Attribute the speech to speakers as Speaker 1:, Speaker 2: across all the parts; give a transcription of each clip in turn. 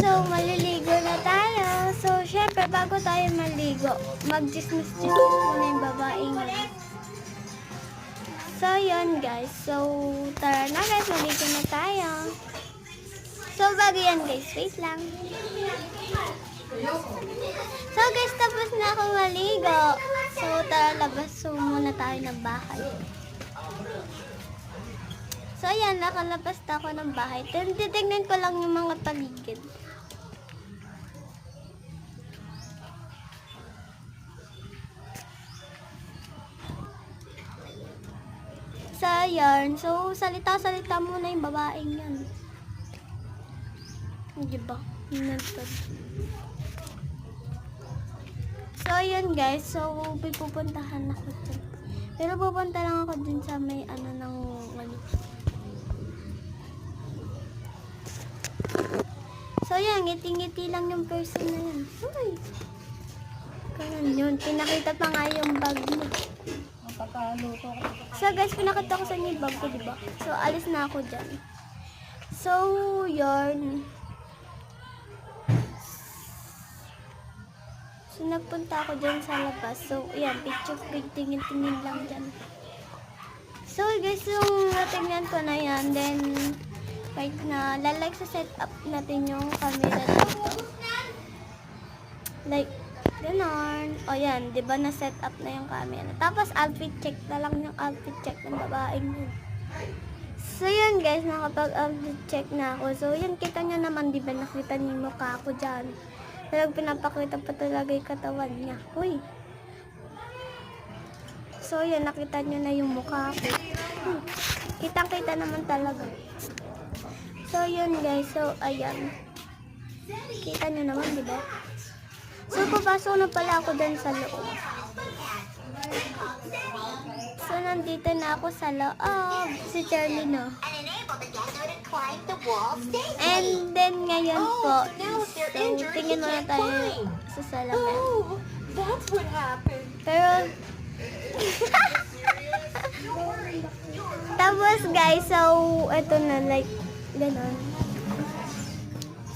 Speaker 1: so maliligo na tayo. So, syempre, bago tayo maligo, mag-dismiss-dismiss muna yung babaeng yun. So, yun guys. So, tara na guys, maligo na tayo. So, bago yan guys, wait lang. So guys, tapos na ako maligo. So, tara, labas muna tayo ng bahay. So, ayan, nakalabas na ako ng bahay. Titignan ko lang yung mga paligid. So, ayan. So, salita-salita muna yung babaeng yan. Diba? Nantad. So, ayan guys. So, pupuntahan ako dyan. Pero pupunta lang ako dun sa may ng So, yan. Ngiti-ngiti lang yung person na yan. Uy! Ganun yun. Pinakita pa nga yung bag niya. So, guys, pinakita ko sa inyo yung bag ko, diba? So, alis na ako dyan. So, yun. So, nagpunta ako dyan sa labas. So, ayan. Picture, tingin-tingin lang dyan. So, guys, yung natingnan ko na yan. Then, right na, lalike sa setup natin yung camera dito. Like, ganon. O yan, di ba na-set up na yung camera. Tapos, outfit check na lang yung outfit check ng babaeng yun. So, yun guys, nakapag-outfit check na ako. So, yun, kita nyo naman, di ba, nakita niyo yung mukha ko dyan. Talagang pinapakita pa talaga yung katawan niya. Uy! So, yun, nakita nyo na yung mukha ko. Kitang-kita naman talaga. So, yun guys. So, ayan. Kita nyo naman, di ba? So, papasok na pala ako dun sa loob. So, nandito na ako sa loob. Si Charlie, no? And then, ngayon po. So, tingin muna tayo sa salamin. Pero, tapos guys, so, eto na, like, ganon.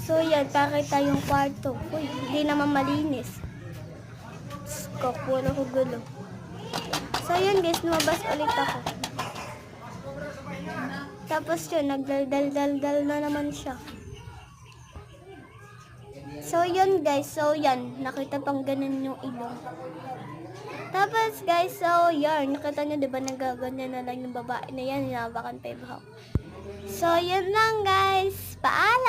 Speaker 1: So, yan, pakita yung kwarto. Uy, hindi naman malinis. Puro ko gulo. So, yun guys, lumabas ulit ako. Tapos yun, nagdal-dal-dal na naman siya. So, yun guys, so, yan, nakita pang ganun yung ilong. Tapos guys, so, yan, nakita nyo, diba, nagaganyan na lang yung babae na yan, hinabakan pa yung bahok. So, yun lang guys. Paalam!